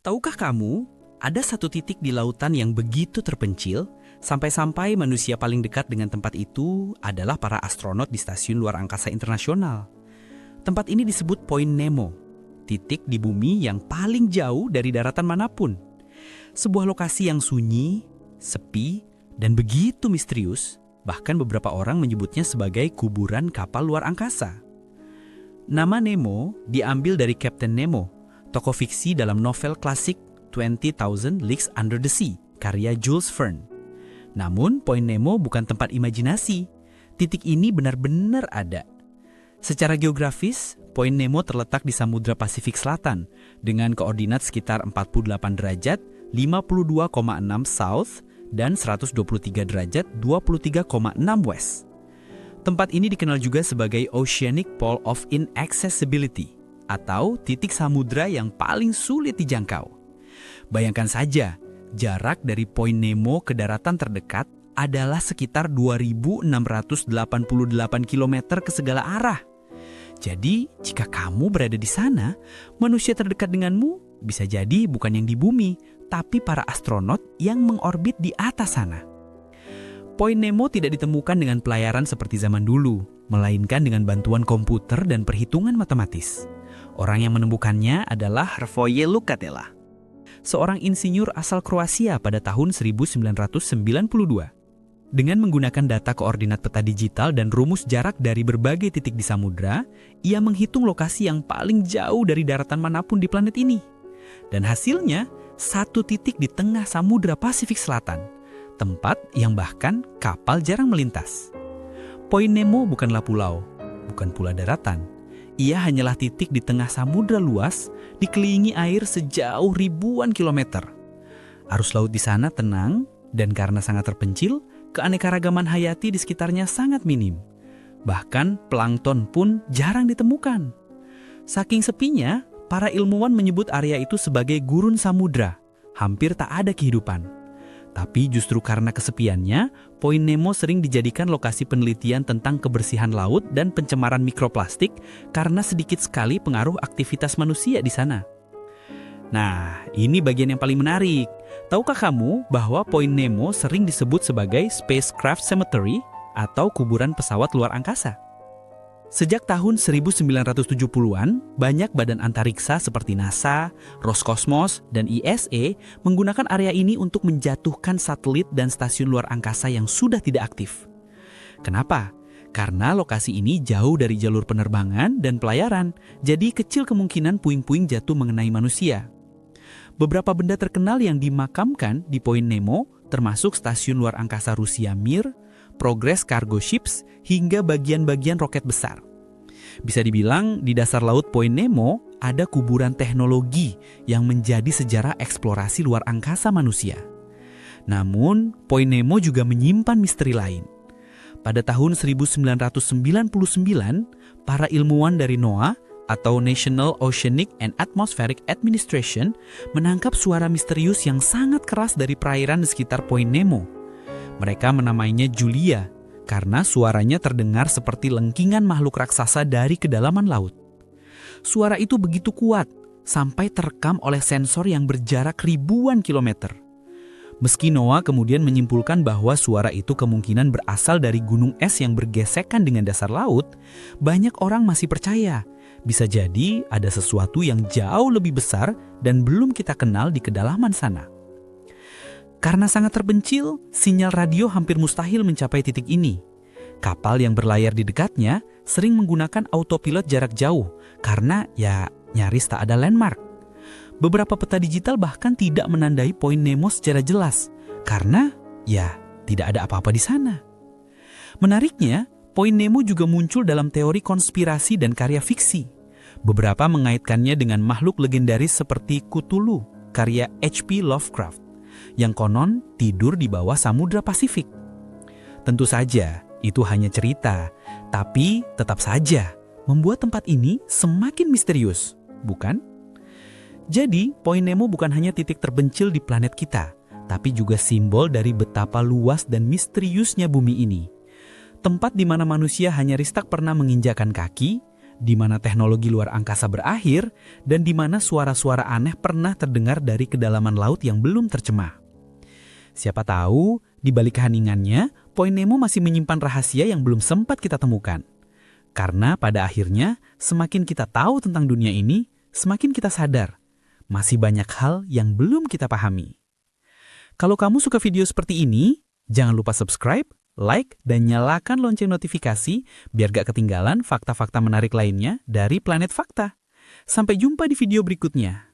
Tahukah kamu, ada satu titik di lautan yang begitu terpencil, sampai-sampai manusia paling dekat dengan tempat itu adalah para astronot di Stasiun Luar Angkasa Internasional. Tempat ini disebut Point Nemo, titik di bumi yang paling jauh dari daratan manapun. Sebuah lokasi yang sunyi, sepi, dan begitu misterius, bahkan beberapa orang menyebutnya sebagai kuburan kapal luar angkasa. Nama Nemo diambil dari Captain Nemo, tokoh fiksi dalam novel klasik 20,000 Leagues Under the Sea, karya Jules Verne. Namun, Point Nemo bukan tempat imajinasi. Titik ini benar-benar ada. Secara geografis, Point Nemo terletak di Samudra Pasifik Selatan dengan koordinat sekitar 48 derajat 52,6 South dan 123 derajat 23,6 West. Tempat ini dikenal juga sebagai Oceanic Pole of Inaccessibility atau titik samudra yang paling sulit dijangkau. Bayangkan saja, jarak dari Point Nemo ke daratan terdekat adalah sekitar 2.688 km ke segala arah. Jadi, jika kamu berada di sana, manusia terdekat denganmu bisa jadi bukan yang di bumi, tapi para astronot yang mengorbit di atas sana. Point Nemo tidak ditemukan dengan pelayaran seperti zaman dulu, melainkan dengan bantuan komputer dan perhitungan matematis. Orang yang menemukannya adalah Hrvoje Lukatela, seorang insinyur asal Kroasia pada tahun 1992. Dengan menggunakan data koordinat peta digital dan rumus jarak dari berbagai titik di samudra, ia menghitung lokasi yang paling jauh dari daratan manapun di planet ini. Dan hasilnya, satu titik di tengah Samudra Pasifik Selatan, tempat yang bahkan kapal jarang melintas. Point Nemo bukanlah pulau, bukan pula daratan. Ia hanyalah titik di tengah samudra luas, dikelilingi air sejauh ribuan kilometer. Arus laut di sana tenang, dan karena sangat terpencil, keanekaragaman hayati di sekitarnya sangat minim. Bahkan plankton pun jarang ditemukan. Saking sepinya, para ilmuwan menyebut area itu sebagai gurun samudra. Hampir tak ada kehidupan. Tapi justru karena kesepiannya, Point Nemo sering dijadikan lokasi penelitian tentang kebersihan laut dan pencemaran mikroplastik karena sedikit sekali pengaruh aktivitas manusia di sana. Nah, ini bagian yang paling menarik. Tahukah kamu bahwa Point Nemo sering disebut sebagai Spacecraft Cemetery atau kuburan pesawat luar angkasa? Sejak tahun 1970-an, banyak badan antariksa seperti NASA, Roskosmos, dan ISA menggunakan area ini untuk menjatuhkan satelit dan stasiun luar angkasa yang sudah tidak aktif. Kenapa? Karena lokasi ini jauh dari jalur penerbangan dan pelayaran, jadi kecil kemungkinan puing-puing jatuh mengenai manusia. Beberapa benda terkenal yang dimakamkan di Point Nemo termasuk stasiun luar angkasa Rusia Mir, Progress Cargo Ships, hingga bagian-bagian roket besar. Bisa dibilang di dasar laut Point Nemo ada kuburan teknologi yang menjadi sejarah eksplorasi luar angkasa manusia. Namun, Point Nemo juga menyimpan misteri lain. Pada tahun 1999, para ilmuwan dari NOAA atau National Oceanic and Atmospheric Administration menangkap suara misterius yang sangat keras dari perairan di sekitar Point Nemo. Mereka menamainya Julia karena suaranya terdengar seperti lengkingan makhluk raksasa dari kedalaman laut. Suara itu begitu kuat sampai terekam oleh sensor yang berjarak ribuan kilometer. Meski NOAA kemudian menyimpulkan bahwa suara itu kemungkinan berasal dari gunung es yang bergesekan dengan dasar laut, banyak orang masih percaya bisa jadi ada sesuatu yang jauh lebih besar dan belum kita kenal di kedalaman sana. Karena sangat terpencil, sinyal radio hampir mustahil mencapai titik ini. Kapal yang berlayar di dekatnya sering menggunakan autopilot jarak jauh karena nyaris tak ada landmark. Beberapa peta digital bahkan tidak menandai Point Nemo secara jelas karena tidak ada apa-apa di sana. Menariknya, Point Nemo juga muncul dalam teori konspirasi dan karya fiksi. Beberapa mengaitkannya dengan makhluk legendaris seperti Cthulhu, karya H.P. Lovecraft, yang konon tidur di bawah Samudra Pasifik. Tentu saja, itu hanya cerita, tapi tetap saja membuat tempat ini semakin misterius, bukan? Jadi, Point Nemo bukan hanya titik terpencil di planet kita, tapi juga simbol dari betapa luas dan misteriusnya bumi ini. Tempat di mana manusia hanya ristak pernah menginjakan kaki, di mana teknologi luar angkasa berakhir, dan di mana suara-suara aneh pernah terdengar dari kedalaman laut yang belum tercemah. Siapa tahu, di balik keheningannya, Point Nemo masih menyimpan rahasia yang belum sempat kita temukan. Karena pada akhirnya, semakin kita tahu tentang dunia ini, semakin kita sadar, masih banyak hal yang belum kita pahami. Kalau kamu suka video seperti ini, jangan lupa subscribe, like, dan nyalakan lonceng notifikasi biar gak ketinggalan fakta-fakta menarik lainnya dari Planet Fakta. Sampai jumpa di video berikutnya.